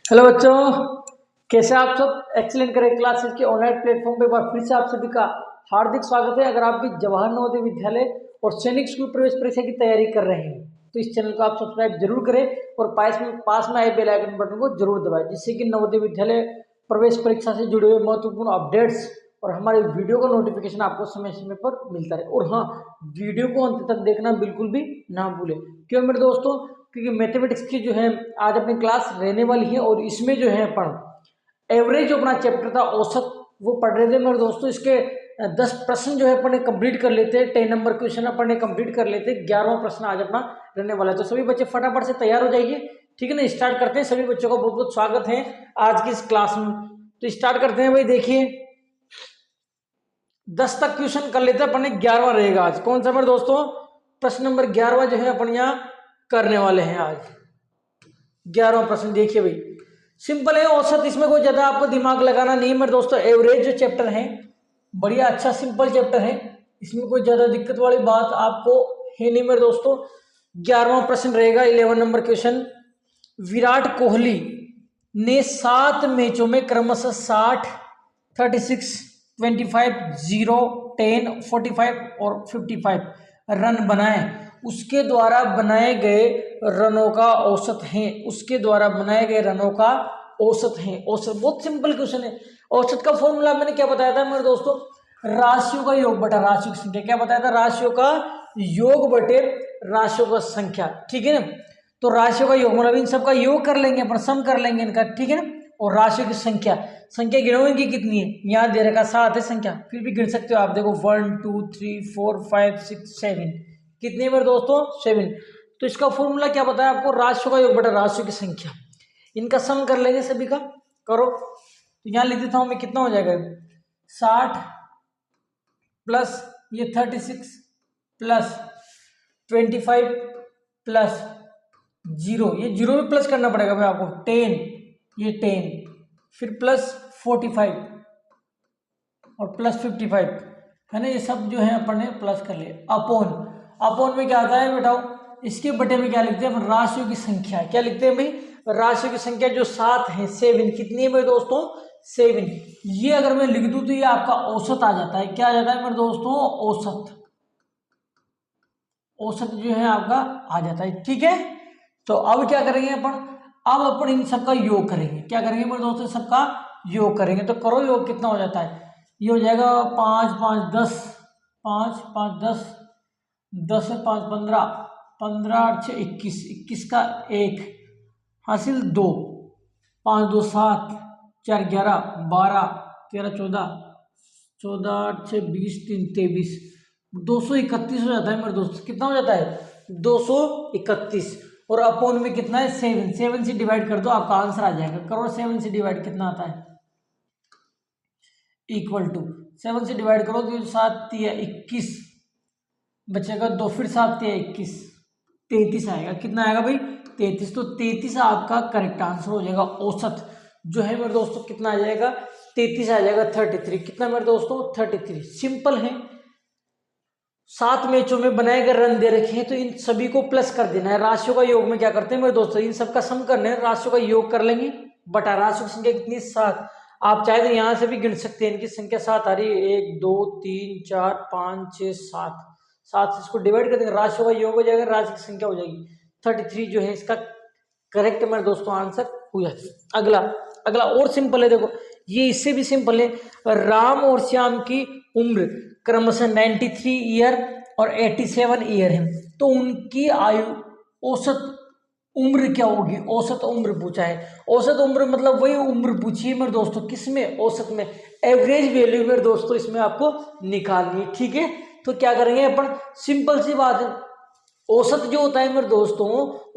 Hello बच्चों, कैसे आप सब। एक्सीलेंट करेक्ट क्लासेस के ऑनलाइन प्लेटफॉर्म पे एक बार फिर से आप सभी का हार्दिक स्वागत है। अगर आप भी जवाहर नवोदय विद्यालय और सैनिक स्कूल प्रवेश परीक्षा की तैयारी कर रहे हैं तो इस चैनल को आप सब्सक्राइब जरूर करें और पास में आए बेल आइकन बटन को जरूर दबाएं, जिससे कि नवोदय विद्यालय प्रवेश परीक्षा से जुड़े हुए महत्वपूर्ण अपडेट्स और हमारे वीडियो का नोटिफिकेशन आपको समय समय पर मिलता रहे। और हाँ, वीडियो को अंत तक देखना बिल्कुल भी ना भूलें। क्यों मेरे दोस्तों, क्योंकि मैथमेटिक्स की जो है आज अपनी क्लास रहने वाली है और इसमें जो है अपन एवरेज जो अपना चैप्टर था औसत वो पढ़ रहे थे मेरे दोस्तों। इसके 10 प्रश्न जो है अपने कंप्लीट कर लेते हैं, 10 नंबर क्वेश्चन अपने कंप्लीट कर लेते हैं। 11वां प्रश्न आज अपना रहने वाला है, तो सभी बच्चे फटाफट से तैयार हो जाइए। ठीक है ना, स्टार्ट करते हैं। सभी बच्चों का बहुत बहुत स्वागत है आज की इस क्लास में। तो स्टार्ट करते हैं भाई। देखिए 10 तक क्वेश्चन कर लेते हैं अपने। 11वां रहेगा आज। कौन सा मेरे दोस्तों? प्रश्न नंबर 11वां जो है अपन यहाँ करने वाले हैं आज। 11वां प्रश्न देखिए भाई, सिंपल है, औसत। इसमें कोई ज्यादा आपको दिमाग लगाना नहीं मेरे दोस्तों। एवरेज जो चैप्टर है बढ़िया अच्छा सिंपल चैप्टर है, इसमें कोई ज्यादा दिक्कत वाली बात आपको है नहीं मेरे दोस्तों। 11वां प्रश्न रहेगा 11 नंबर क्वेश्चन। विराट कोहली ने 7 मैचों में क्रमशः 60, 36, 25, 0, 10, 45 और 55 रन बनाए। उसके द्वारा बनाए गए रनों का औसत है। उसके द्वारा बनाए गए रनों का औसत है। औसत बहुत सिंपल क्वेश्चन है। औसत का फॉर्मूला मैंने क्या बताया था मेरे दोस्तों? राशियों का योग बटा राशियों की संख्या। क्या बताया था? राशियों का योग बटे राशियों का संख्या। ठीक है ना, तो राशियों का योग मतलब इन सबका योग कर लेंगे अपन, सम कर लेंगे इनका। ठीक है ना, और राशियों की संख्या, संख्या गिनोगे कितनी है? यहाँ दे रखा 7 है संख्या, फिर भी गिन सकते हो आप। देखो 1 2 3 4 5 6 7, कितनी है मेरे दोस्तों? 7। तो इसका फॉर्मूला क्या बताया आपको? राशियों का योग बटा राशियों की संख्या। इनका सम कर लेंगे सभी का। करो, तो यहाँ लिख देता हूं मैं, कितना हो जाएगा? 60 प्लस ये 36 प्लस 25 प्लस 0, ये 0 में प्लस करना पड़ेगा भाई आपको। 10, ये 10, फिर प्लस 45 और प्लस 55 है ना। ये सब जो है अपन ने प्लस कर लिया। अपॉन, अपॉन में क्या आता है बेटाओ? इसके बटे में क्या लिखते हैं अपन? राशियों की संख्या। क्या लिखते हैं भाई? राशियों की संख्या जो 7 है, 7 कितनी है मेरे दोस्तों? 7। ये अगर मैं लिख दूं तो ये आपका औसत आ जाता है। क्या आ जाता है मेरे दोस्तों? औसत। औसत जो है आपका आ जाता है। ठीक है, तो अब क्या करेंगे अपन? अब अपन इन सबका योग करेंगे। क्या करेंगे मेरे दोस्तों? सबका योग करेंगे। तो करो योग, कितना हो जाता है? ये हो जाएगा 5 5 10, 5 5 10, 10 से 5 15, 15 8 6 21, 21 का 1 हासिल 2, 5 2 7, 4 11, 12 13 14, 14 8 6 20, 3 23, 231 हो जाता है मेरे दोस्त। कितना हो जाता है? 231। और अपॉन में कितना है? 7। 7 से डिवाइड कर दो, आपका आंसर आ जाएगा। करो 7 से डिवाइड कितना आता है? इक्वल टू 7 से डिवाइड करो तो 7 या 21 बचेगा 2, फिर 7 या 21, 33 आएगा। कितना आएगा भाई? 33। तो 33 आपका करेक्ट आंसर हो जाएगा। औसत जो है मेरे दोस्तों कितना आ जाएगा? 33 आ जाएगा। 33 कितना मेरे दोस्तों? 33। सिंपल है। 7 मैचों में बनाए गए रन दे रखे हैं, तो इन सभी को प्लस कर देना है। राशियों का योग में क्या करते हैं मेरे दोस्तों? इन सबका सम करना है, राशियों का योग कर लेंगे बटा राशियों की संख्या कितनी? 7। आप चाहे तो यहां से भी गिन सकते हैं, इनकी संख्या 7 आ रही है। 1 2 3 4 5 6 7, 7 से इसको डिवाइड कर देंगे, राशियों का योग हो जाएगा, राशि की संख्या हो जाएगी 33 जो है इसका करेक्ट मेरे दोस्तों आंसर हो जाता है। अगला, अगला और सिंपल है। देखो ये इससे भी सिंपल है। राम और श्याम की उम्र क्रमशः 93 ईयर और 87 ईयर है, तो उनकी आयु औसत उम्र क्या होगी? औसत उम्र पूछा है। औसत उम्र मतलब वही उम्र पूछी है मेरे दोस्तों, किसमें? औसत में। एवरेज वैल्यू मेरे दोस्तों इसमें आपको निकालनी है। ठीक है, तो क्या करेंगे अपन? सिंपल सी बात है। औसत जो होता है मेरे दोस्तों,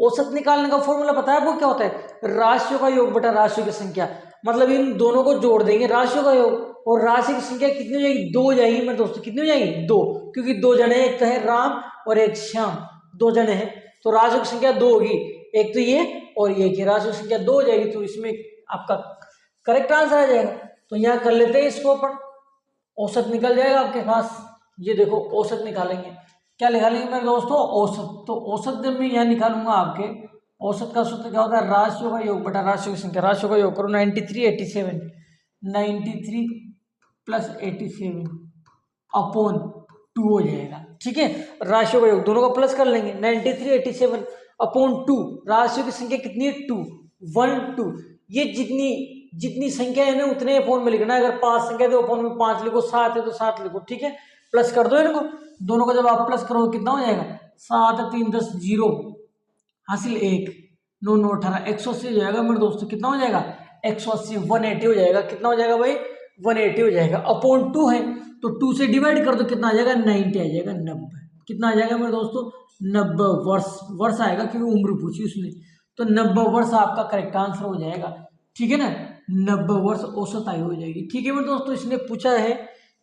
औसत निकालने का फॉर्मूला पता है आपको क्या होता है? राशियों का योग बटा राशियों की संख्या। मतलब इन दोनों को जोड़ देंगे, राशियों का योग, और राशि की संख्या कितनी हो जाएगी? 2 हो जाएगी मेरे दोस्तों। कितनी हो जाएगी? 2, क्योंकि 2 जने हैं, एक तो है राम और एक श्याम, 2 जने हैं, तो राशि की संख्या 2 होगी। एक तो ये और ये की राशि की संख्या 2 हो जाएगी, तो इसमें आपका करेक्ट आंसर आ जाएगा। तो यहाँ कर लेते हैं इसको अपन, औसत निकल जाएगा आपके पास। ये देखो औसत निकालेंगे। क्या निकालेंगे मेरे दोस्तों? औसत। तो औसत जब मैं यहाँ निकालूंगा आपके औसत का सूत्र क्या होता है, राशियों का योग बटा राशियों की संख्या। राशियों का योग करो 93 87, 93 प्लस 87 अपॉन 2 हो जाएगा। ठीक है, राशियों का योग दोनों का प्लस कर लेंगे। 93 87 अपॉन 2, राशियों की संख्या कितनी है 2, 1 2। ये जितनी जितनी संख्या है ना उतने अपॉन में लिखना है। अगर 5 संख्या है तो अपॉन में 5 लिखो, 7 है तो 7 लिखो। ठीक है, प्लस कर दो इनको, दोनों को जब आप प्लस करोगे कितना हो जाएगा, 7 3 10 0 हासिल 1 9 9 18 180 हो जाएगा मेरे दोस्तों। कितना हो जाएगा 180, 180 हो जाएगा। कितना हो जाएगा भाई 180 हो जाएगा। अपॉन 2 है तो 2 से डिवाइड कर दो, कितना आ जाएगा 90 आ जाएगा, 90। कितना आ जाएगा मेरे दोस्तों 90 वर्ष। वर्ष आएगा क्योंकि उम्र पूछी उसने, तो 90 वर्ष आपका करेक्ट आंसर हो जाएगा। ठीक है ना, 90 वर्ष औसत आयु हो जाएगी। ठीक है मेरे दोस्तों, इसने पूछा है,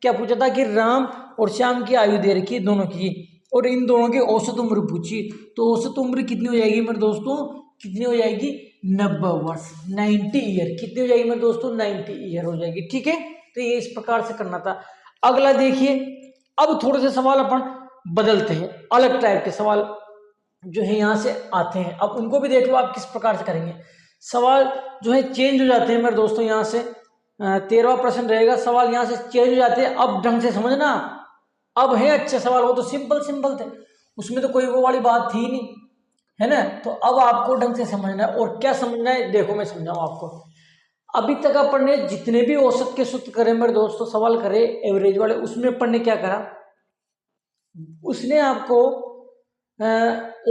क्या पूछा था कि राम और श्याम की आयु दे रखी है दोनों की, और इन दोनों की औसत उम्र पूछी। तो औसत उम्र कितनी हो जाएगी मेरे दोस्तों, कितनी हो जाएगी 90 वर्ष, 90 ईयर। कितनी हो जाएगी मेरे दोस्तों 90 ईयर हो जाएगी। ठीक है, तो ये इस प्रकार से करना था। अगला देखिए, अब थोड़े से सवाल अपन बदलते हैं, अलग टाइप के सवाल जो है यहाँ से आते हैं। अब उनको भी देख लो आप किस प्रकार से करेंगे। सवाल जो है चेंज हो जाते हैं मेरे दोस्तों। यहाँ से 13वां प्रश्न रहेगा, सवाल यहाँ से चेंज हो जाते हैं। अब ढंग से समझना, अब है अच्छे सवाल, वो तो सिंपल सिंपल थे, उसमें तो कोई वो वाली बात थी नहीं, है ना। तो अब आपको ढंग से समझना है। और क्या समझना है देखो, मैं समझाऊँ आपको। अभी तक अपन ने जितने भी औसत के सूत्र करे मेरे दोस्तों, सवाल करे एवरेज वाले, उसमें अपन ने क्या करा, उसने आपको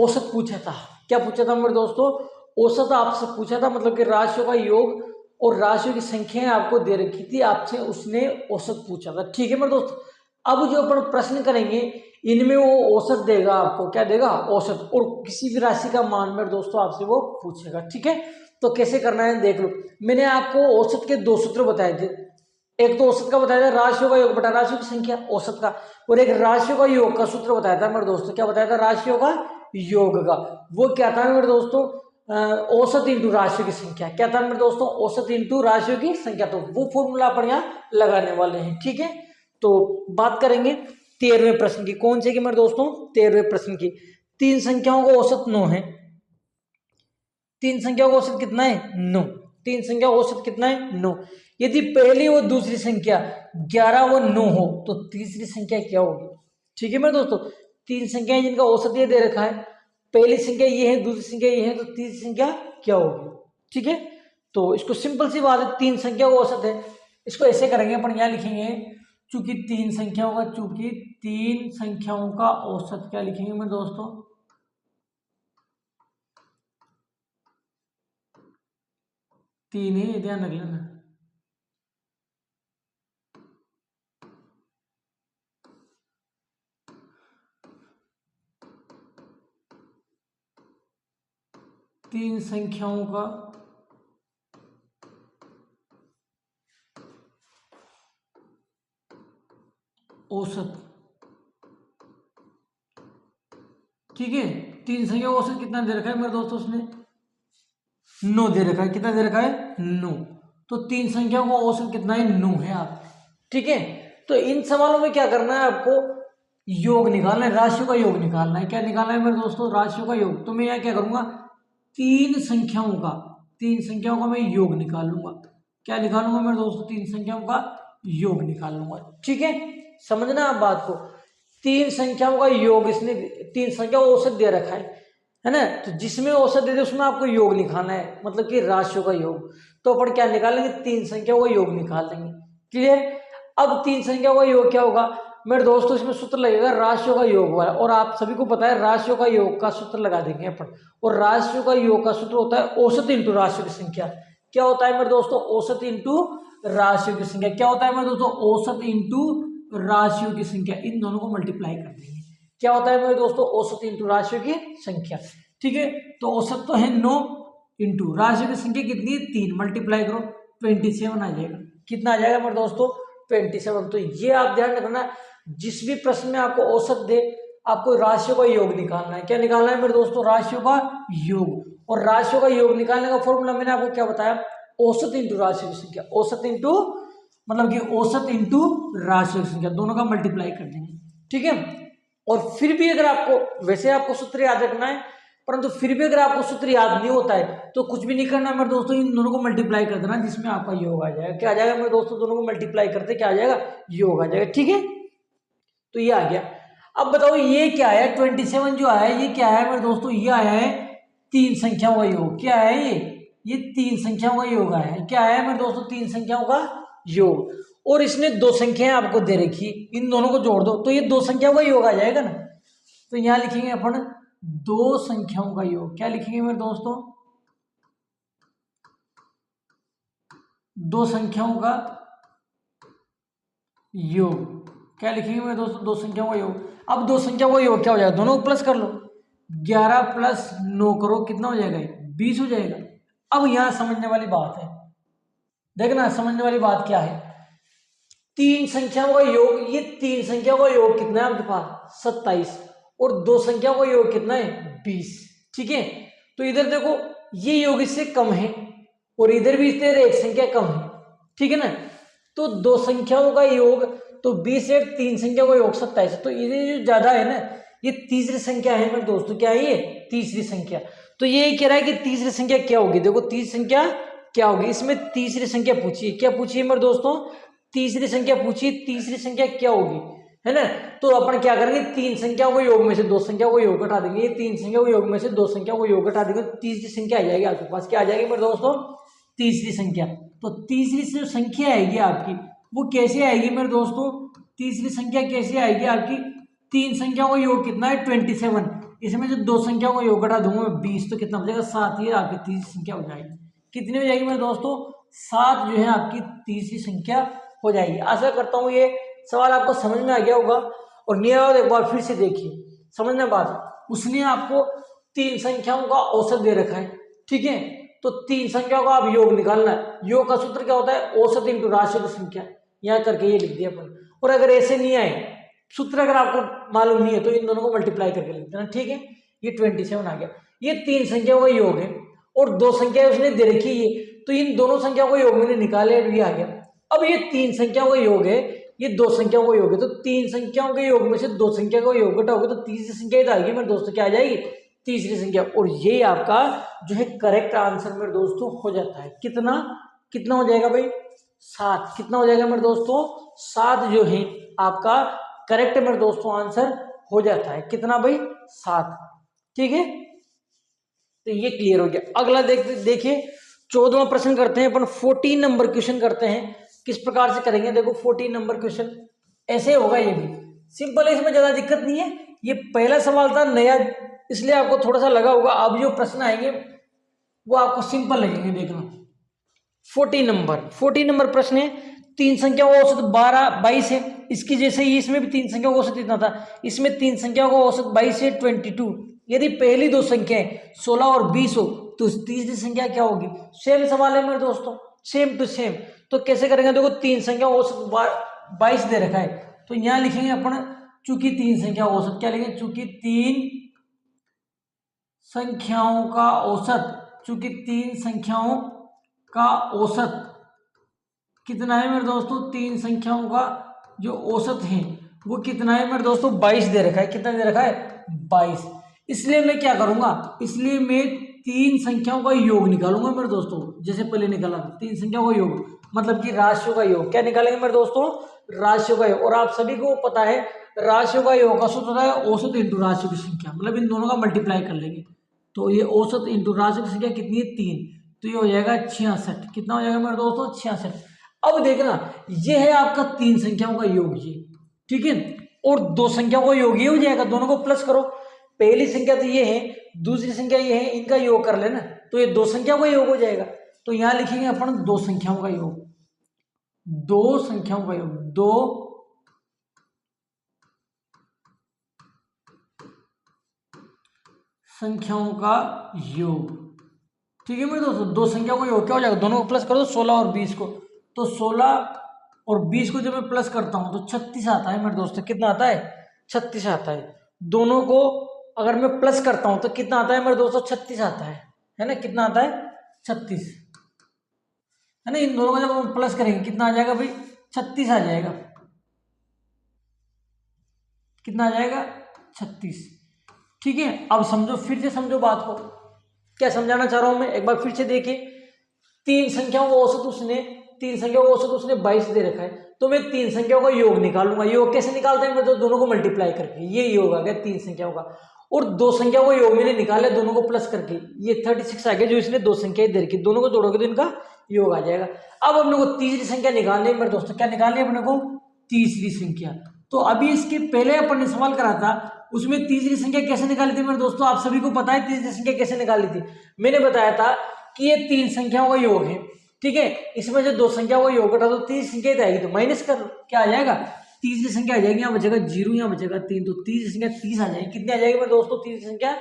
औसत पूछा था। क्या पूछा था मेरे दोस्तों, औसत आपसे पूछा था, मतलब कि राशियों का योग और राशियों की संख्याएं आपको दे रखी थी, आपसे उसने औसत पूछा था। ठीक है मेरे दोस्त, अब जो अपन प्रश्न करेंगे इनमें वो औसत देगा आपको, क्या देगा औसत, और किसी भी राशि का मान मेरे दोस्तों आपसे वो पूछेगा। ठीक है, तो कैसे करना है देख लो। मैंने आपको औसत के 2 सूत्र बताए थे, एक तो औसत का बताया था राशियों का योग बटा राशियों की संख्या औसत का, और एक राशियों का योग का सूत्र बताया था मेरे दोस्तों। क्या बताया था, राशियों का योग का। वो क्या था मेरे दोस्तों, औसत इंटू राशियों की संख्या। क्या था मेरे दोस्तों, औसत इंटू राशियों की संख्या। तो वो फॉर्मूला अपन यहाँ लगाने वाले हैं। ठीक है, तो बात करेंगे 13वें प्रश्न की। कौन से की मेरे दोस्तों, 13वें प्रश्न की। 3 संख्याओं का औसत 9 है। 3 संख्याओं का औसत कितना है 9। 3 संख्या औसत कितना है 9। यदि पहली और दूसरी संख्या 11 व 9 हो तो तीसरी संख्या क्या होगी। ठीक है मेरे दोस्तों, 3 संख्याएं जिनका औसत ये दे रखा है, पहली संख्या ये है, दूसरी संख्या ये है, तो तीसरी संख्या क्या होगी। ठीक है, तो इसको सिंपल सी बात है, 3 संख्या का औसत है। इसको ऐसे करेंगे अपन, यहाँ लिखेंगे चूंकि 3 संख्याओं का औसत क्या लिखेंगे मेरे दोस्तों, 3 है, ध्यान रख लेना। तीन संख्याओं का औसत। ठीक है, 3 संख्या का औसत कितना दे रखा है मेरे दोस्तों, उसने 9 दे रखा है। कितना दे रखा है 9। तो 3 संख्याओं का औसत कितना है 9 है आप। ठीक है, तो इन सवालों में क्या करना है आपको, योग निकालना है, राशियों का योग निकालना है। क्या निकालना है मेरे दोस्तों, राशियों का योग। तो मैं यहाँ क्या करूंगा, 3 संख्याओं का मैं योग निकाल लूंगा। क्या निकालूंगा मेरे दोस्तों, 3 संख्याओं का योग निकाल लूंगा। ठीक है, समझना आप बात को। 3 संख्याओं का योग, इसने 3 संख्या औसत दे रखा है ना, तो जिसमें औसत दे दे उसमें आपको योग निकालना है, मतलब कि राशियों का योग। तो अपन क्या निकालेंगे, 3 संख्याओं का योग निकाल देंगे। क्लियर। अब 3 संख्याओं का योग क्या होगा मेरे दोस्तों, इसमें सूत्र लगेगा राशियों का योग वाला, और आप सभी को पता है राशियों का योग का सूत्र लगा देंगे अपन। और राशियों का योग का सूत्र होता है औसत इंटू राशियों की संख्या। क्या होता है मेरे दोस्तों, औसत इंटू राशियों की संख्या। क्या होता है मेरे दोस्तों, औसत इंटू राशियों की संख्या। इन दोनों को मल्टीप्लाई कर देंगे। क्या होता है मेरे दोस्तों, औसत इंटू राशियों की संख्या। ठीक है, तो औसत तो है 9 इंटू राशियों की संख्या कितनी है 3, मल्टीप्लाई करो 27 आ जाएगा। कितना आ जाएगा मेरे दोस्तों 27। तो ये आप ध्यान रखना, जिस भी प्रश्न में आपको औसत दे, आपको राशियों का योग निकालना है। क्या निकालना है मेरे दोस्तों, राशियों का योग। और राशियों का योग निकालने का फॉर्मूला मैंने आपको क्या बताया, औसत इंटू राशियों की संख्या। औसत इंटू मतलब कि औसत इंटू राशियों की संख्या, दोनों का मल्टीप्लाई कर देंगे। ठीक है, और फिर भी अगर आपको वैसे आपको सूत्र याद रखना है, परंतु फिर भी अगर आपको सूत्र याद नहीं होता है तो कुछ भी नहीं करना मेरे दोस्तों, इन दोनों को मल्टीप्लाई कर देना, जिसमें आपका योग आ जाएगा। क्या आ जाएगा मेरे दोस्तों, दोनों को मल्टीप्लाई करते क्या आ जाएगा, योग आ जाएगा। ठीक है, तो ये आ गया। अब बताओ ये क्या है, 27 जो आया ये क्या है मेरे दोस्तों, ये आया है तीन संख्याओं का योग। क्या है ये तीन संख्याओं का योग आया है। क्या है मेरे दोस्तों, तीन संख्याओं का योग। और इसने दो संख्याएं आपको दे रखी, इन दोनों को जोड़ दो तो ये दो संख्याओं का योग आ जाएगा ना। तो यहां लिखेंगे अपन दो संख्याओं का योग। क्या लिखेंगे मेरे दोस्तों, दो संख्याओं का योग। क्या लिखेंगे मेरे दोस्तों, दो संख्याओं का योग। अब दो संख्याओं का योग क्या हो जाएगा, दोनों को प्लस कर लो, 11 प्लस 9 करो, कितना हो जाएगा, 20 हो जाएगा। अब यहां समझने वाली बात है, देखना समझने वाली बात क्या है, तीन संख्याओं का योग, ये तीन संख्याओं का योग कितना है आपके पास, 27, और दो संख्याओं का योग कितना है, 20। ठीक है, तो इधर देखो ये योग इससे कम है और इधर भी इससे एक संख्या कम है। ठीक है ना, तो दो संख्याओं का योग तो 20 है, तीन संख्याओं का योग 27, तो ये जो ज्यादा है ना ये तीसरी संख्या है मेरे दोस्तों। क्या है ये, तीसरी संख्या। तो ये कह रहा है कि तीसरी संख्या क्या होगी, देखो तीसरी संख्या क्या होगी, इसमें तीसरी संख्या पूछिए। क्या पूछिए मेरे दोस्तों, तीसरी संख्या पूछिए, तीसरी संख्या क्या होगी, है ना। तो अपन क्या करेंगे, तीन संख्याओं को योग में से दो संख्याओं को योग घटा देंगे, ये तीन संख्या को योग में से दो संख्याओं को योग घटा देंगे, तीसरी संख्या आ जाएगी आपके पास। क्या आ जाएगी मेरे दोस्तों, तीसरी संख्या। तो तीसरी जो संख्या आएगी आपकी वो कैसे आएगी मेरे दोस्तों, तीसरी संख्या कैसे आएगी आपकी, तीन संख्याओं का योग कितना है 27, इसमें जो दो संख्याओं का योग घटा दूंगा मैं 20, तो कितना बचेगा 7, ये आपकी तीसरी संख्या हो जाएगी। कितनी हो जाएगी मेरे दोस्तों, 7 जो है आपकी तीसरी संख्या हो जाएगी। आशा करता हूँ ये सवाल आपको समझ में आ गया होगा। और नियम एक बार फिर से देखिए, समझना बात, उसने आपको तीन संख्याओं का औसत दे रखा है। ठीक है, तो तीन संख्याओं का आप योग निकालना है। योग का सूत्र क्या होता है, औसत इंटू राशि की संख्या, यहाँ करके ये लिख दिया अपन। और अगर ऐसे नहीं आए सूत्र, अगर आपको मालूम नहीं है तो इन दोनों को मल्टीप्लाई करके लिख देना। ठीक है, ये 27 आ गया। ये तीन संख्याओं का योग है और दो संख्या उसने दे रखी है, तो इन दोनों संख्याओं का योग मैंने निकाले, ये आ गया। अब ये तीन संख्याओं का योग है, ये दो संख्याओं का योग है, तो तीन संख्याओं के योग में से दो संख्या का योग घटाओगे तो तीसरी संख्या तो आएगी मेरे दोस्तों, क्या आ जाएगी, तीसरी संख्या। और ये आपका जो है करेक्ट आंसर मेरे दोस्तों हो जाता है। कितना कितना हो जाएगा भाई, 7। कितना हो जाएगा मेरे दोस्तों, 7 जो है आपका करेक्ट मेरे दोस्तों आंसर हो जाता है। कितना भाई, 7। ठीक है, तो ये क्लियर हो गया। अगला देखिए 14वां प्रश्न करते हैं अपन, 14 नंबर क्वेश्चन करते हैं। किस प्रकार से करेंगे, देखो 14 नंबर क्वेश्चन ऐसे होगा, ये भी सिंपल है, इसमें ज्यादा दिक्कत नहीं है। ये पहला सवाल था नया, इसलिए आपको थोड़ा सा लगा होगा। अब जो प्रश्न आएंगे वो आपको सिंपल लगेंगे, देखना। 14 नंबर प्रश्न है, तीन संख्या का औसत 22 है। इसकी जैसे ही इसमें भी तीन संख्या का औसत इतना था, इसमें तीन संख्या का औसत 22 है 22। यदि पहली दो संख्याएं 16 और 20 हो तो तीसरी संख्या क्या होगी। सेम सवाल है मेरे दोस्तों, सेम टू सेम। तो कैसे करेंगे, देखो तीन संख्या औसत 22 दे रखा है, तो यहां लिखेंगे अपन चूंकि तीन संख्या औसत, क्या लिखेंगे, चूंकि तीन संख्याओं का औसत, चूंकि तीन संख्याओं का औसत कितना है मेरे दोस्तों, तीन संख्याओं का जो औसत है वो कितना है मेरे दोस्तों, 22 दे रखा है। कितना दे रखा है, 22। इसलिए मैं क्या करूंगा, इसलिए मैं तीन संख्याओं का योग निकालूंगा मेरे दोस्तों, जैसे पहले निकाला था। तीन संख्याओं का योग मतलब कि राशियों का योग। क्या निकालेंगे मेरे दोस्तों, राशियों का योग। और आप सभी को पता है राशियों का योग का सूत्र होता है औसत इंटू राशियों की संख्या, मतलब इन दोनों का मल्टीप्लाई कर लेंगे। तो ये औसत इंटू राशियों की संख्या कितनी है, 3, तो ये हो जाएगा 66। कितना हो जाएगा मेरे दोस्तों, 66। अब देखना ये है आपका तीन संख्याओं का योग, ये ठीक है, और दो संख्याओं का योग ये हो जाएगा। दोनों को प्लस करो, पहली संख्या तो ये है, दूसरी संख्या ये है, इनका योग कर लेना तो ये दो संख्याओं का योग हो जाएगा। तो यहां लिखेंगे अपन दो संख्याओं का योग, दो संख्याओं का योग, दो संख्याओं का योग। ठीक है मेरे दोस्तों, दो संख्याओं का योग क्या हो जाएगा, दोनों को प्लस कर दो, 16 और 20 को। तो 16 और 20 को जब मैं प्लस करता हूं तो 36 आता है मेरे दोस्तों। कितना आता है, 36 आता है। दोनों को अगर मैं प्लस करता हूं तो कितना आता है मेरे दोस्तों, 36 आता है ना। कितना आता है, 36, है ना। इन दोनों को जब हम प्लस करेंगे कितना आ जाएगा भाई, 36 आ जाएगा। कितना आ जाएगा, 36। ठीक है, अब समझो, फिर से समझो बात को, क्या समझाना चाह रहा हूं मैं, एक बार फिर से देखिए। तीन संख्याओं को औसत उसने 22 दे रखा है, तो मैं तीन संख्याओं का योग निकालूंगा। योग कैसे निकालते हैं, मैं तो दोनों को मल्टीप्लाई करके, ये योग आ गया तीन संख्याओं का। और दो संख्याओं का योग मैंने निकाला दोनों को प्लस करके, ये 36 आ गया, जो इसने दो संख्याएं दे रखी, दोनों को जोड़ोगे तो इनका योग आ जाएगा। अब अपने को तीसरी संख्या निकालनी है मेरे दोस्तों, क्या निकालनी है अपने को, तीसरी संख्या। तो अभी इसके पहले अपन ने सवाल करा था, उसमें तीसरी संख्या कैसे निकाली थी मेरे दोस्तों, आप सभी को पता है तीसरी संख्या कैसे निकाली थी। मैंने बताया था कि ये तीन संख्याओं का योग है, ठीक है, इसमें जो दो संख्याओं का योग घटा तो तीसरी संख्या आएगी, तो माइनस कर, क्या आ जाएगा, तीसरी संख्या आ जाएगी, यहाँ बचेगा 0, यहाँ बचेगा 3, तो तीसरी संख्या 30 आ जाएगी। कितनी आ जाएगी मेरे दोस्तों, तीसरी संख्या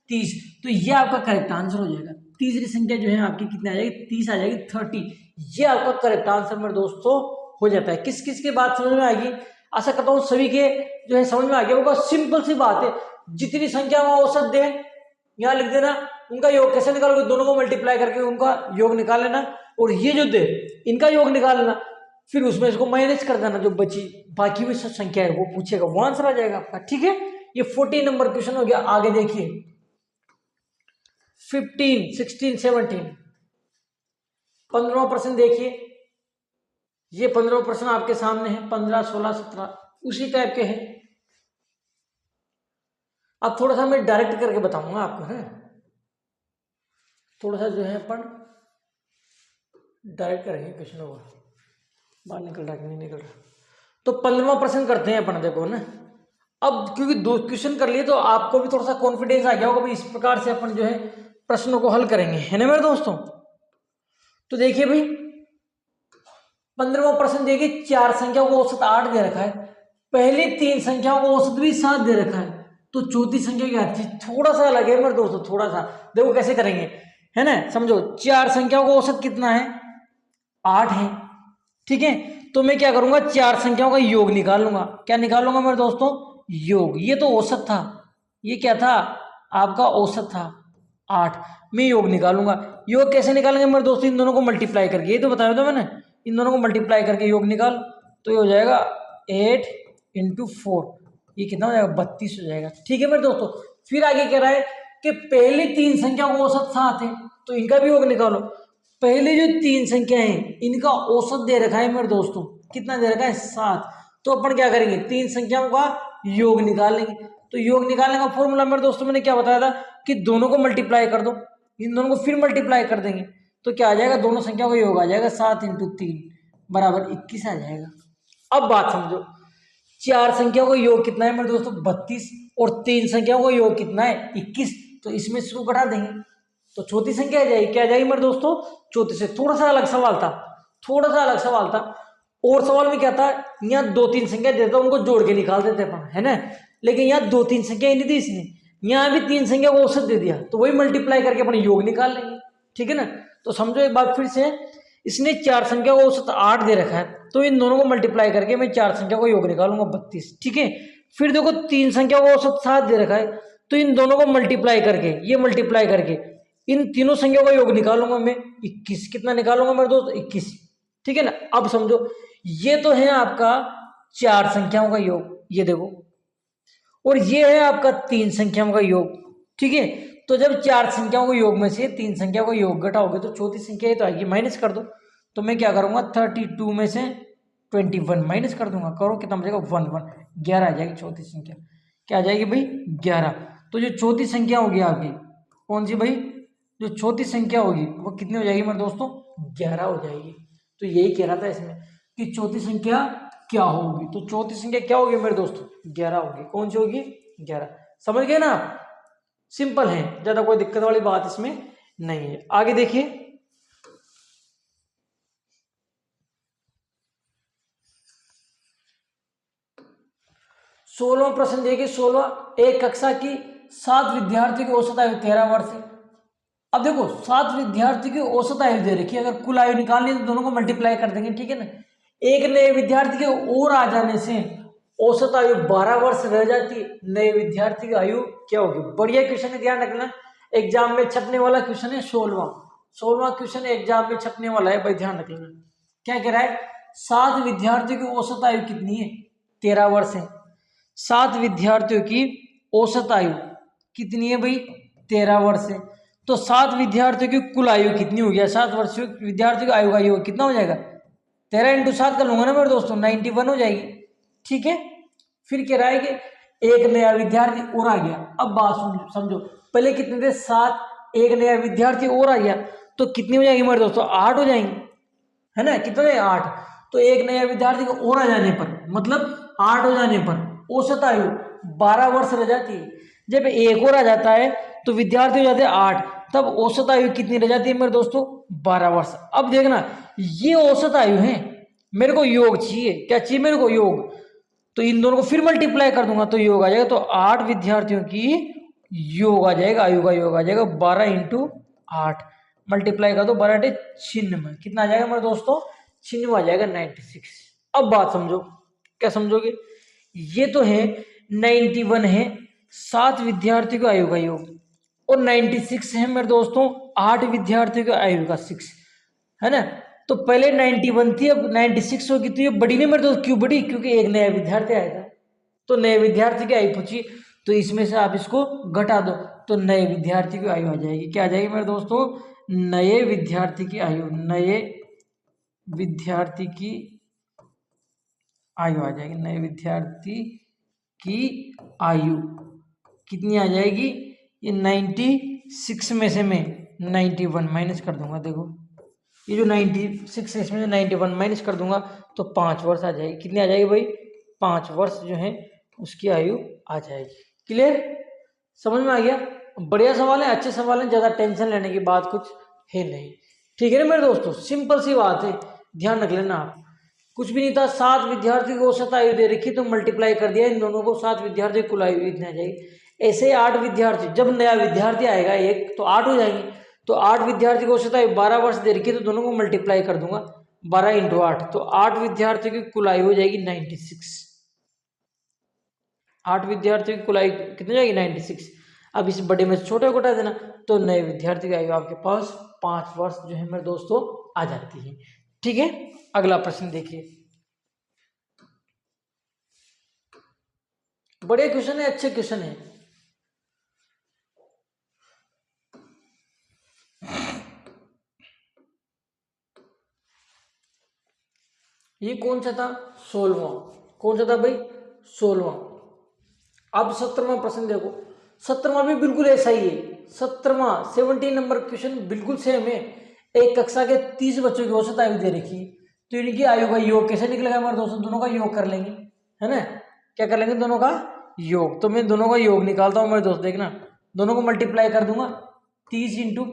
30। तो ये आपका करेक्ट आंसर हो जाएगा। तीसरी संख्या जो है आपकी कितनी आ जाएगी, 30 आ जाएगी, 30। ये आपका करेक्ट आंसर मेरे दोस्तों हो जाता है। किस किस की बात समझ में आएगी, आशा करता हूँ सभी के जो है समझ में आ गया होगा। सिंपल सी बात है, जितनी संख्या में औसत दे यहाँ लिख देना, उनका योग कैसे निकालोगे, दोनों को मल्टीप्लाई करके उनका योग निकाल लेना, और ये जो दे इनका योग निकाल लेना, फिर उसमें इसको माइनस कर देना, जो बची बाकी भी सब संख्या है वो पूछेगा, वो आंसर आ जाएगा आपका। ठीक है, ये 14 नंबर क्वेश्चन हो गया। आगे देखिए 15, 16, 17, 15वां प्रश्न देखिए। ये 15वां प्रश्न आपके सामने है, 15, 16, 17 उसी टाइप के हैं। अब थोड़ा सा मैं डायरेक्ट करके बताऊंगा आपको, है थोड़ा सा जो है अपन डायरेक्ट करेंगे क्वेश्चन को, बाहर निकल रहा कि नहीं निकल रहा। तो 15वां प्रश्न करते हैं अपन, देखो ना, अब क्योंकि दो क्वेश्चन कर लिए तो आपको भी थोड़ा सा कॉन्फिडेंस आ गया होगा भाई, इस प्रकार से अपन जो है प्रश्नों को हल करेंगे, है ना मेरे दोस्तों। तो देखिए भाई 15वां प्रश्न देखिए, चार संख्याओं को औसत 8 दे रखा है, पहली तीन संख्याओं को औसत भी 7 दे रखा है, तो चौथी संख्या क्या थी, थोड़ा सा अलग है मेरे दोस्तों, थोड़ा सा देखो कैसे करेंगे, है ना। समझो, चार संख्याओं का औसत कितना है, 8 है, ठीक है। तो मैं क्या करूंगा, चार संख्याओं का योग निकाल लूंगा। क्या निकाल लूंगा मेरे दोस्तों, योग। ये तो औसत था, ये क्या था आपका औसत था 8, मैं योग निकालूंगा। योग कैसे निकालेंगे मेरे दोस्तों, इन दोनों को मल्टीप्लाई करके, ये तो बताया था मैंने, इन दोनों को मल्टीप्लाई करके योग निकाल, तो ये हो जाएगा 8 × 4, ये कितना हो जाएगा, 32 हो जाएगा। ठीक है मेरे दोस्तों, फिर आगे कह रहा है कि पहली तीन संख्या को औसत 7 है, तो इनका भी योग निकालो। पहले जो तीन संख्या है इनका औसत दे रखा है मेरे दोस्तों, कितना दे रखा है, 7। तो अपन क्या करेंगे, तीन संख्याओं का योग निकाल लेंगे। तो योग निकालने का फॉर्मूला मेरे दोस्तों मैंने क्या बताया था कि दोनों को मल्टीप्लाई कर दो, इन दोनों को फिर मल्टीप्लाई कर देंगे, तो क्या आ जाएगा, दोनों संख्याओं का योग आ जाएगा, 7 × 3 = 21 आ जाएगा। अब बात समझो, चार संख्याओं का योग कितना है मेरे दोस्तों, 32, और तीन संख्याओं का योग कितना है, 21, तो इसमें शुरू घटा देंगे, तो चौथी संख्या आ जाएगी। क्या आ जाएगी मेरे दोस्तों, चौथी से। थोड़ा सा अलग सवाल था, थोड़ा सा अलग सवाल था। और सवाल में क्या था, यहाँ दो तीन संख्या देता उनको जोड़ के निकाल देते अपन, है ना, लेकिन यहाँ दो तीन संख्या नहीं दी इसने, यहाँ भी तीन संख्या को औसत दे दिया, तो वही मल्टीप्लाई करके अपन योग निकाल लेंगे। ठीक है ना, तो समझो एक बात फिर से, इसने चार संख्या को औसत 8 दे रखा है, तो इन दोनों को मल्टीप्लाई करके मैं चार संख्या को योग निकालूंगा 32। ठीक है, फिर देखो तीन संख्या को औसत 7 दे रखा है, तो इन दोनों को मल्टीप्लाई करके, ये मल्टीप्लाई करके इन तीनों संख्याओं का योग निकालूंगा मैं 21। कितना निकालूंगा मेरे दोस्त, 21। ठीक है ना, अब समझो, ये तो है आपका चार संख्याओं का योग, ये देखो, और ये है आपका तीन संख्याओं का योग। ठीक है, तो जब चार संख्याओं के योग में से तीन संख्या को योग घटाओगे तो चौथी संख्या ही तो आएगी, माइनस कर दो। तो मैं क्या करूंगा, 32 में से 21 माइनस कर दूंगा, करो कितना बचेगा, 11 आ जाएगी चौथी संख्या। क्या आ जाएगी भाई, 11। तो जो चौथी संख्या होगी आपकी, कौन सी भाई, जो चौथी संख्या होगी वो कितनी हो जाएगी मेरे दोस्तों, 11 हो जाएगी। तो यही कह रहा था इसमें कि चौथी संख्या क्या होगी, तो चौथी संख्या क्या होगी मेरे दोस्तों, 11 होगी। कौन सी होगी, 11। समझ गए ना, सिंपल है, ज्यादा कोई दिक्कत वाली बात इसमें नहीं है। आगे देखिए 16वां प्रश्न देखिए। 16, एक कक्षा की 7 विद्यार्थी की औसत आयु 13 वर्ष है। अब देखो 7 विद्यार्थी की औसत आयु दे रखी है, अगर कुल आयु निकालनी है तो दोनों को मल्टीप्लाई कर देंगे। ठीक है ना, एक नए विद्यार्थी के और आ जाने से औसत आयु 12 वर्ष रह जाती है, नए विद्यार्थी की आयु क्या होगी। बढ़िया क्वेश्चन है, ध्यान रखना, एग्जाम में छपने वाला क्वेश्चन है। 16वां क्वेश्चन एग्जाम में छपने वाला है भाई, ध्यान रख लेना। क्या कह रहा है, 7 विद्यार्थियों की औसत आयु कितनी है, 13 वर्ष है। 7 विद्यार्थियों की औसत आयु कितनी है भाई, 13 वर्ष है। तो 7 विद्यार्थियों की कुल आयु कितनी हो गया, 7 वर्षीय विद्यार्थियों की आयु का योग कितना हो जाएगा, 13 × 7 कर लूंगा ना मेरे दोस्तों, 91 हो जाएगी। ठीक है, फिर कह रहा है कि एक नया विद्यार्थी और आ गया। अब बात समझो, पहले कितने थे 7, एक नया विद्यार्थी और आ गया तो कितनी हो जाएगी मेरे दोस्तों, 8 हो जाएंगे, है ना, कितने 8। तो एक नया विद्यार्थी को और आ जाने पर, मतलब 8 हो जाने पर औसत आयु 12 वर्ष रह जाती है। जब एक और आ जाता है तो विद्यार्थी हो जाते हैं 8, तब औसत आयु कितनी रह जाती है मेरे दोस्तों, 12 वर्ष। अब देखना, ये औसत आयु है, मेरे को योग चाहिए, क्या चाहिए मेरे को, योग। तो इन दोनों को फिर मल्टीप्लाई कर दूंगा तो योग आ जाएगा। तो 8 विद्यार्थियों की योग आ जाएगा, आयु का योग आ जाएगा 12 × 8, मल्टीप्लाई कर दो 12 × 96, कितना आ जाएगा मेरे दोस्तों, 96 आ जाएगा, 96। अब बात समझो, क्या समझोगे, ये तो है 91 है 7 विद्यार्थियों की आयु का योग, और 96 है मेरे दोस्तों 8 विद्यार्थियों की आयु का 6, है ना। तो पहले 91 थी, अब 96 होगी, तो ये बड़ी नहीं मेरे दोस्त, क्यों बड़ी, क्योंकि एक नया विद्यार्थी आया था। तो नए विद्यार्थी की आयु पूछी, तो इसमें से आप इसको घटा दो तो नए विद्यार्थी की आयु आ जाएगी, क्या आ जाएगी मेरे दोस्तों, नए विद्यार्थी की आयु, नए विद्यार्थी की आयु आ जाएगी, नए विद्यार्थी की आयु कितनी आ जाएगी, ये 96 में से मैं 91 माइनस कर दूंगा, देखो ये जो 96 है इसमें से 91 माइनस कर दूंगा तो 5 वर्ष आ जाएगी, कितनी आ जाएगी भाई, 5 वर्ष जो है उसकी आयु आ जाएगी। क्लियर, समझ में आ गया, बढ़िया सवाल है, अच्छे सवाल है, ज़्यादा टेंशन लेने की बात कुछ है नहीं। ठीक है ना मेरे दोस्तों, सिंपल सी बात है, ध्यान रख लेना आप, कुछ भी नहीं था। 7 विद्यार्थी को औसत आयु दे रखी तो मल्टीप्लाई कर दिया इन दोनों को, 7 विद्यार्थी कुल आयु इतना आ जाएगी। ऐसे 8 विद्यार्थी, जब नया विद्यार्थी आएगा एक तो 8 हो जाएंगे, तो 8 विद्यार्थी को औसत आयु 12 वर्ष दे रखी तो दोनों को मल्टीप्लाई कर दूंगा 12 × 8, तो 8 विद्यार्थियों की कुल आयु हो जाएगी 96। 8 विद्यार्थियों की कुल आयु कितनी जाएगी, 96। अब इस बड़े में छोटे को घटा देना तो नए विद्यार्थी की आयु आपके पास 5 वर्ष जो है मेरे दोस्तों आ जाती है। ठीक है, अगला प्रश्न देखिए, बढ़िया क्वेश्चन है, अच्छे क्वेश्चन है। ये कौन सा था, 16वां, कौन सा था भाई, 16वां। अब 17वां प्रश्न देखो, 17वां भी बिल्कुल ऐसा ही है, 17वां 17 नंबर क्वेश्चन बिल्कुल सेम है। एक कक्षा के 30 बच्चों की औसत आयु दे रखी, तो इनकी आयु का योग कैसे निकलेगा हमारे दोस्तों, दोनों का योग कर लेंगे, है ना, क्या कर लेंगे, दोनों का योग। तो मैं दोनों का योग निकालता हूँ मेरे दोस्त, देखना, दोनों को मल्टीप्लाई कर दूंगा, 30 ×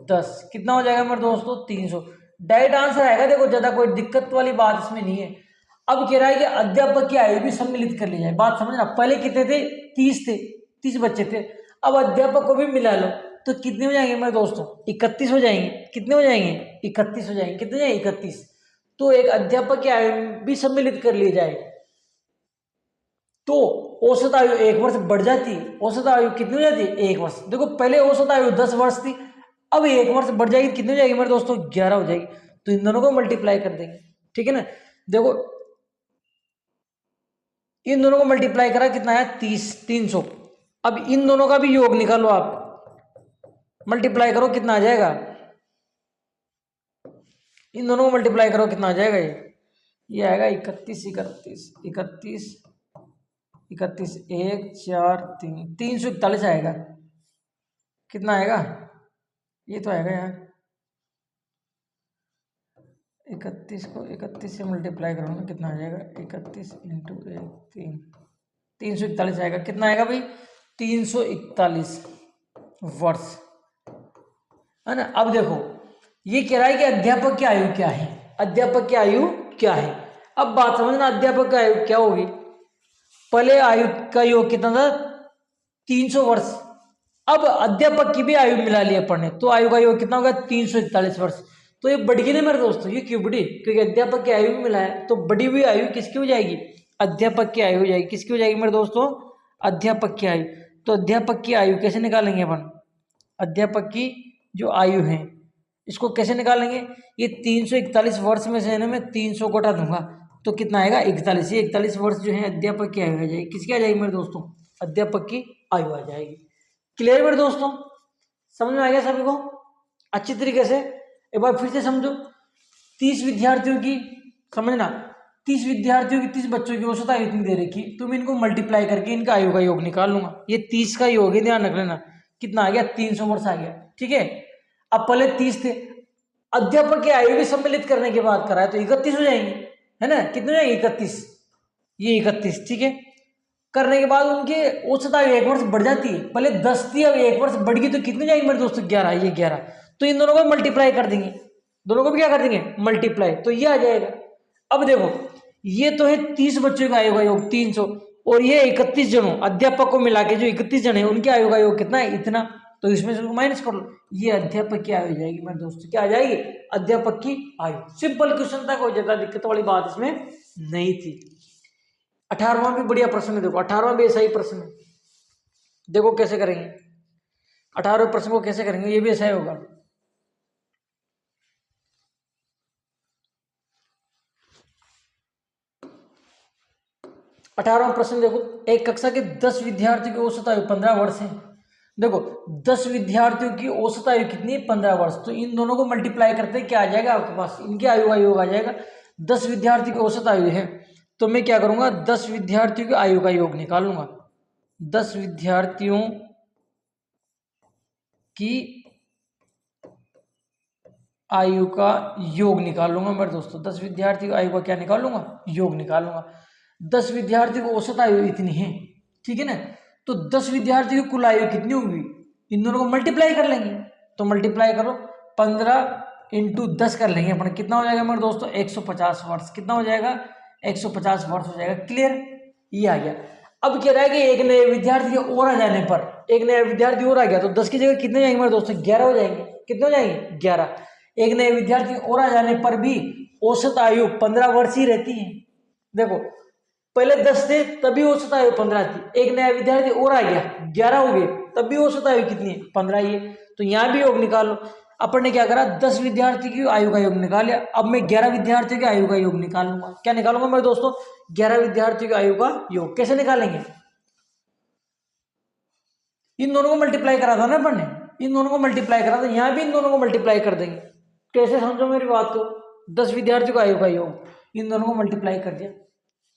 10 कितना हो जाएगा मेरे दोस्तों, 300। डायरेक्ट आंसर आएगा, देखो ज्यादा कोई दिक्कत वाली बात इसमें नहीं है। अब कह रहा है कि अध्यापक की आयु भी सम्मिलित कर ली जाए, बात समझना, पहले कितने थे, 30 थे, 30 बच्चे थे, अब अध्यापक को भी मिला लो तो कितने हो जाएंगे मेरे दोस्तों, 31 हो जाएंगे, कितने हो जाएंगे, 31 हो जाएंगे, कितने जाएंगे, 31। तो एक अध्यापक की आयु भी सम्मिलित कर ली जाए तो औसत आयु 1 वर्ष बढ़ जाती है, औसत आयु कितनी हो जाती है, 1 वर्ष। देखो पहले औसत आयु 10 वर्ष थी, अब 1 वर्ष बढ़ जाएगी, कितनी हो जाएगी मेरे दोस्तों, 11 हो जाएगी। तो इन दोनों को मल्टीप्लाई कर देंगे, ठीक है ना। देखो इन दोनों को मल्टीप्लाई करा, कितना है 30, 300। अब इन दोनों का भी योग निकालो आप, मल्टीप्लाई करो कितना आ जाएगा, इन दोनों को मल्टीप्लाई करो कितना आ जाएगा, ये आएगा 31, 31, 31, 31, 1, 4, 3, 341 आएगा, कितना आएगा, ये तो आएगा यार, 31 को 31 से मल्टीप्लाई करूँगा कितना आ जाएगा, 31 × 1, 3, 341 आएगा, कितना आएगा भाई, 341 वर्ष, है ना। अब देखो ये कह रहा है कि अध्यापक की आयु क्या है, अध्यापक की आयु क्या है। अब बात समझना, अध्यापक की आयु क्या होगी, पहले आयु का योग कितना था, 300 वर्ष, अब अध्यापक की भी आयु मिला लिया पढ़ने, तो आयु का योग कितना होगा, 341 वर्ष। तो ये बढ़ गई ना मेरे दोस्तों, ये क्यों बढ़ी, क्योंकि अध्यापक की आयु भी मिला है, तो बढ़ी हुई आयु किसकी हो जाएगी, अध्यापक की आयु हो जाएगी, किसकी हो जाएगी मेरे दोस्तों, अध्यापक की आयु। तो अध्यापक की आयु कैसे निकालेंगे अपन, अध्यापक की जो आयु है इसको कैसे निकालेंगे, ये 341 वर्ष में से ना मैं 300 को हटा दूंगा तो कितना आएगा, 41। ये 41 वर्ष जो है अध्यापक की आयु आ जाएगी, किसकी आ जाएगी मेरे दोस्तों, अध्यापक की आयु आ जाएगी। क्लियर मेरे दोस्तों, समझ में आ गया सभी को अच्छी तरीके से? एक बार फिर से समझो। 30 विद्यार्थियों की, समझना, 30 विद्यार्थियों की, 30 बच्चों की औसत आयु इतनी दे रखी, तुम इनको मल्टीप्लाई करके इनका आयु का योग निकाल लूंगा। ये 30 का योग है, ध्यान रख लेना। कितना आ गया? 300 वर्ष आ गया। ठीक है, अब पहले 30 थे, अध्यापक की आयु भी सम्मिलित करने के बाद कराए तो 31 हो जाएंगे, है ना? कितने हो जाएंगे? 31, ये 31। ठीक है, करने के बाद उनके औसत आयु 1 वर्ष बढ़ जाती है। पहले 10 थी, अब 1 वर्ष बढ़ गई तो कितने जाएंगे मेरे दोस्तों? 11, ये 11। तो इन दोनों को मल्टीप्लाई कर देंगे, दोनों को भी क्या कर देंगे? मल्टीप्लाई, तो ये आ जाएगा। अब देखो, ये तो है 30 बच्चों का आयु का योग 300, और ये 31 जनों अध्यापक को मिला के जो 31 जन है उनके आयु का योग कितना है? इतना। तो इसमें से माइनस कर लो, ये अध्यापक की आयु हो जाएगी मेरे दोस्तों। क्या आ जाएगी? अध्यापक की आयु। सिंपल क्वेश्चन था, कोई ज्यादा दिक्कत वाली बात इसमें नहीं थी। 18वां भी बढ़िया प्रश्न है, देखो 18वां भी ऐसा ही प्रश्न है। देखो कैसे करेंगे 18वें प्रश्न को, कैसे करेंगे, ये भी ऐसा ही होगा। अठारहवां प्रश्न देखो, एक कक्षा के 10 विद्यार्थियों की औसत आयु 15 वर्ष है। देखो 10 विद्यार्थियों की औसत आयु कितनी है? 15 वर्ष। तो इन दोनों को मल्टीप्लाई करते हैं, क्या आ जाएगा आपके पास? इनकी आयु का योग आ जाएगा। 10 विद्यार्थियों की औसत आयु है, तो मैं क्या करूंगा? 10 विद्यार्थियों की आयु का योग निकालूंगा। 10 विद्यार्थियों की आयु का योग निकाल लूंगा मेरे दोस्तों। 10 विद्यार्थी की आयु का क्या निकाल लूंगा? योग निकाल लूंगा। 10 विद्यार्थी की औसत आयु इतनी है, ठीक है ना? तो 10 विद्यार्थी की कुल आयु कितनी होगी? इन दोनों को मल्टीप्लाई कर लेंगे, तो मल्टीप्लाई करो, 15 इंटू 10 कर लेंगे अपन। कितना हो जाएगा मेरे दोस्तों? 150 वर्ष। कितना हो जाएगा? 150 वर्ष हो जाएगा। क्लियर, ये आ गया। अब कह रहा है कि एक नए विद्यार्थी के और आ जाने पर, एक नया विद्यार्थी और आ गया तो 10 की जगह कितने जाएंगे मेरे दोस्तों? 11 हो जाएंगे। कितने हो जाएंगे? 11। एक नए विद्यार्थी और आ जाने पर भी औसत आयु 15 वर्ष ही रहती है। देखो पहले 10 थे तभी औसत आयु 15 थी, एक नया विद्यार्थी और आ गया 11 हो गए, तब भी औसत आयु कितनी है? 15 ही है। तो यहाँ भी योग निकालो। अपन ने क्या करा? 10 विद्यार्थी की आयु का योग निकाल लिया। अब मैं 11 विद्यार्थियों की आयु का योग निकालूंगा। क्या निकालूंगा मेरे दोस्तों? 11 विद्यार्थियों की आयु का योग। कैसे निकालेंगे? इन दोनों को मल्टीप्लाई करा था ना अपन ने, इन दोनों को मल्टीप्लाई करा था, यहाँ भी इन दोनों को मल्टीप्लाई कर देंगे। कैसे समझो मेरी बात को? 10 विद्यार्थियों का आयु का योग, इन दोनों को मल्टीप्लाई कर दिया,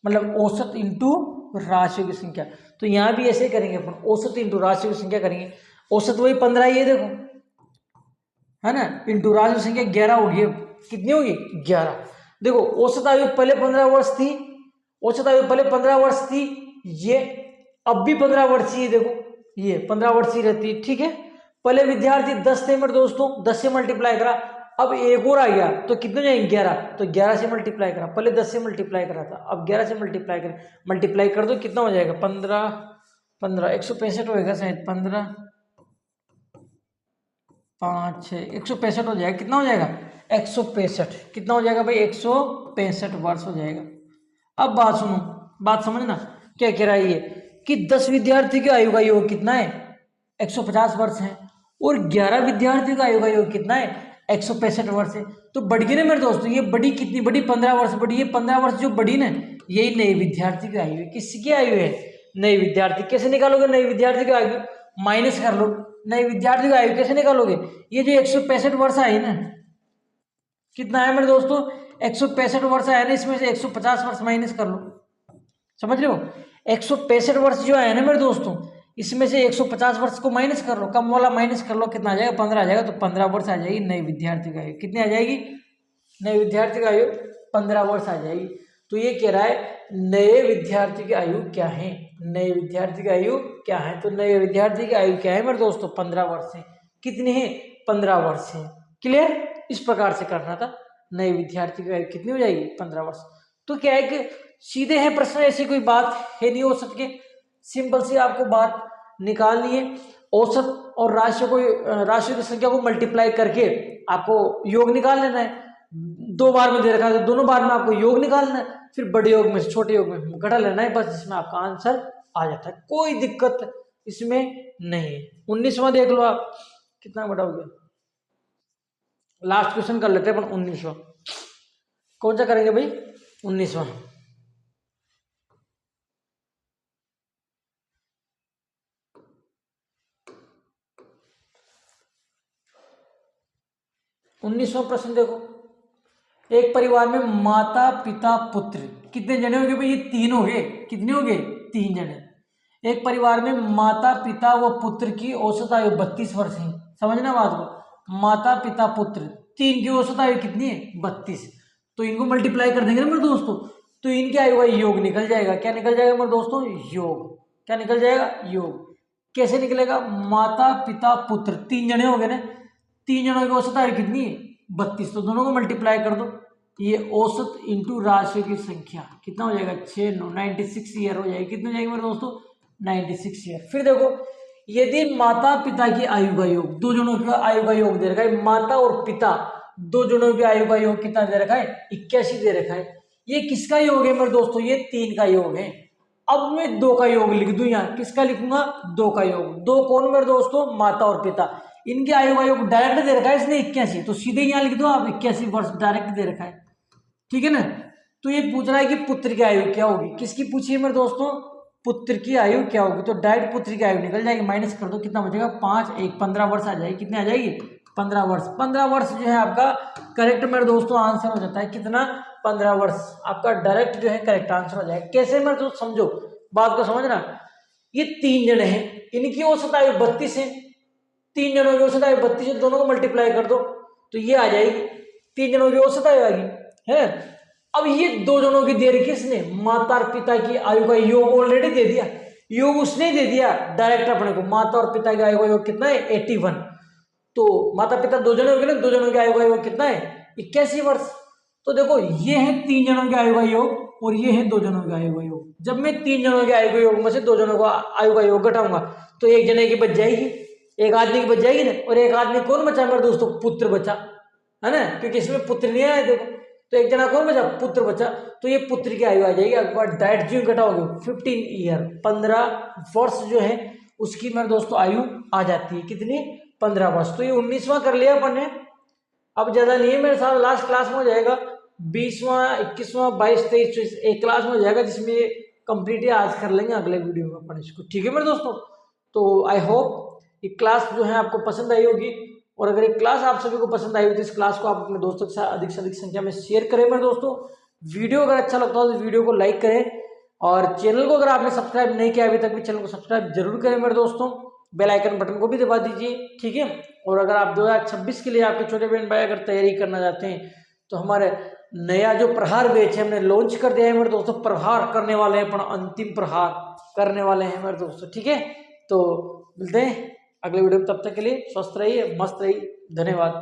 मतलब औसत इंटू राशियों की संख्या। तो यहाँ भी ऐसे करेंगे अपन, औसत इंटू राशियों की संख्या करेंगे। औसत वही 15 ही है देखो, है ना? इंटू राशियों की संख्या 11 होगी। कितनी होगी? 11। देखो औसत आयु पहले 15 वर्ष थी, औसत आयु पहले 15 वर्ष थी, ये अब भी 15 वर्ष ही है। देखो ये 15 वर्ष ही रहती है, ठीक है। पहले विद्यार्थी 10 थे मेरे दोस्तों, 10 से मल्टीप्लाई करा, अब एक और आ गया तो कितने जाएंगे? 11। तो 11 से मल्टीप्लाई करा, पहले 10 से मल्टीप्लाई करा था, अब 11 से मल्टीप्लाई कर, मल्टीप्लाई कर दो, कितना हो जाएगा? 15 15 165 होएगा शायद। 15 5 6 165 हो जाएगा। कितना हो जाएगा? 165। कितना हो जाएगा भाई? 165 वर्ष हो जाएगा। अब बात सुनो, बात समझना, क्या कह रहा है ये कि 10 विद्यार्थी की आयु का योग कितना है? 150 वर्ष है, और 11 विद्यार्थियों का आयु का योग कितना है? 165 वर्ष है। तो बढ़ गई ना मेरे दोस्तों, ये बड़ी कितनी बड़ी? 15 वर्ष बड़ी। ये 15 वर्ष जो बड़ी ना, यही नए विद्यार्थी की आयु है। किसकी आयु है? नए विद्यार्थी। कैसे निकालोगे नए विद्यार्थी की आयु? माइनस कर लो। नए विद्यार्थी की आयु कैसे निकालोगे? ये जो 165 वर्ष आई ना, कितना है मेरे दोस्तों? 165 वर्ष आया ना, इसमें से 150 वर्ष माइनस कर लो। समझ रहे हो? 165 वर्ष जो आया ना मेरे दोस्तों, इसमें से 150 वर्ष को माइनस कर लो, कम वाला माइनस कर लो, कितना आ जाएगा? 15 आ जाएगा। तो 15 वर्ष आ जाएगी नए विद्यार्थी का आयु। कितनी आ जाएगी? नए विद्यार्थी का आयु 15 वर्ष आ जाएगी। तो ये कह रहा है नए विद्यार्थी की आयु क्या है? नए विद्यार्थी की आयु क्या है? तो नए विद्यार्थी की आयु क्या है मेरे दोस्तों? 15 वर्ष है। कितनी है? 15 वर्ष है। क्लियर? इस प्रकार से करना था। नए विद्यार्थी की आयु कितनी हो जाएगी? 15 वर्ष। तो क्या है कि सीधे है प्रश्न, ऐसी कोई बात है नहीं हो सकती। सिंपल सी आपको बात निकालनी है। औसत और राशियों को, राशियों की संख्या को मल्टीप्लाई करके आपको योग निकाल लेना है। 2 बार में दे रखा है तो दोनों बार में आपको योग निकालना है, फिर बड़े योग में से छोटे योग में घटा लेना है, बस जिसमें आपका आंसर आ जाता है। कोई दिक्कत इसमें नहीं है। 19वां देख लो आप, कितना बड़ा हो गया। लास्ट क्वेश्चन कर लेते हैं अपन 19वां। कौन सा करेंगे भाई? 19वां। 19वां प्रश्न देखो, एक परिवार में माता पिता पुत्र कितने जने हो गए भाई? ये 3 हो गए। कितने हो गए? 3 जने। एक परिवार में माता पिता व पुत्र की औसत आयु 32 वर्ष है। समझना बात को, माता पिता पुत्र 3 की औसत आयु कितनी है? 32। तो इनको मल्टीप्लाई कर देंगे ना मेरे दोस्तों, तो इनकी आयु का योग निकल जाएगा। क्या निकल जाएगा मेरे दोस्तों? योग। क्या निकल जाएगा? योग। कैसे निकलेगा? माता पिता पुत्र 3 जने हो गए ना, 3 जनों की औसत आयु कितनी है? 32। तो दोनों को मल्टीप्लाई कर दो, ये औसत इंटू राशि की संख्या कितना हो जाएगा? 6 9 96 ईयर हो जाएगी। कितने हो जाएगी मेरे दोस्तों? 96 ईयर। फिर देखो, यदि माता पिता की आयु का योग, दो जनों की आयु का योग दे रखा है, माता और पिता दो जनों की आयु का योग कितना दे रखा है? 81 दे रखा है। ये किसका योग है मेरे दोस्तों? ये 3 का योग है। अब मैं 2 का योग लिख दूं, यहाँ किसका लिखूंगा? 2 का योग। 2 कौन मेरे दोस्तों? माता और पिता। इनके आयु का योग डायरेक्ट दे रखा है इसने 81, तो सीधे यहाँ लिख दो आप 81 वर्ष डायरेक्ट दे रखा है। ठीक है ना। तो ये पूछ रहा है कि पुत्र की आयु क्या होगी। किसकी पूछी है मेरे दोस्तों? पुत्र की आयु क्या होगी। तो डायरेक्ट पुत्र की आयु निकल जाएगी, माइनस कर दो, कितना बचेगा? 5 1 15 वर्ष आ जाएगी। कितने आ जाएगी? 15 वर्ष। 15 वर्ष जो है आपका करेक्ट मेरे दोस्तों आंसर हो जाता है। कितना? 15 वर्ष आपका डायरेक्ट जो है करेक्ट आंसर हो जाएगा। कैसे मेरे दोस्त? समझो बात को, समझना। ये 3 जने हैं, इनकी औसत आयु 32 है। 3 जनों की औसत आयु 32 है, दोनों को मल्टीप्लाई कर दो तो ये आ जाएगी। 3 जनों की औसत आयु आ गई है। अब ये 2 जनों की दे रही किसने? माता और पिता की आयु का योग ऑलरेडी दे दिया, योग उसने दे दिया डायरेक्ट अपने को। माता और पिता की आयु का योग कितना है? 81। तो माता पिता 2 जने हो गए ना, 2 जनों की आयु का योग कितना है? 81 वर्ष। तो देखो, ये है 3 जनों के आयु का योग और ये है 2 जनों के आयु का योग। जब मैं 3 जनों के आयु का योग में से 2 जनों का आयु का योग घटाऊंगा तो एक जने की बच जाएगी, एक आदमी की बच जाएगी ना। और एक आदमी कौन बचा मेरे दोस्तों? पुत्र बचा, है ना, क्योंकि इसमें पुत्र नहीं आया। देखो, तो एक जना कौन बचा? पुत्र बचा। तो ये पुत्र की आयु आ जाएगी। अगर डायरेक्ट जो घटाओगे 15 ईयर, 15 वर्ष जो है उसकी मेरे दोस्तों आयु आ जाती है। कितनी? 15 वर्ष। तो ये 19वां कर लिया अपन ने। अब ज्यादा नहीं है मेरे साथ, लास्ट क्लास में हो जाएगा 20वां 21वां 22 23 24 एक क्लास में हो जाएगा, जिसमें ये कंप्लीट ही आज कर लेंगे अगले वीडियो में अपन इसको। ठीक है मेरे दोस्तों। तो आई होप ये क्लास जो है आपको पसंद आई होगी, और अगर ये क्लास आप सभी को पसंद आई होगी तो इस क्लास को आप अपने दोस्तों के साथ अधिक से अधिक संख्या में शेयर करें मेरे दोस्तों। वीडियो अगर अच्छा लगता हो तो वीडियो को लाइक करें, और चैनल को अगर आपने सब्सक्राइब नहीं किया अभी तक भी चैनल को सब्सक्राइब जरूर करें मेरे दोस्तों। बेल आइकन बटन को भी दबा दीजिए। ठीक है। और अगर आप 2026 के लिए आपके छोटे बहन भाई अगर तैयारी करना चाहते हैं तो हमारे नया जो प्रहार बैच है हमने लॉन्च कर दिया है मेरे दोस्तों। प्रहार करने वाले हैं अपन, अंतिम प्रहार करने वाले हैं मेरे दोस्तों। ठीक है। तो मिलते हैं अगले वीडियो में, तब तक के लिए स्वस्थ रहिए, मस्त रहिए। धन्यवाद।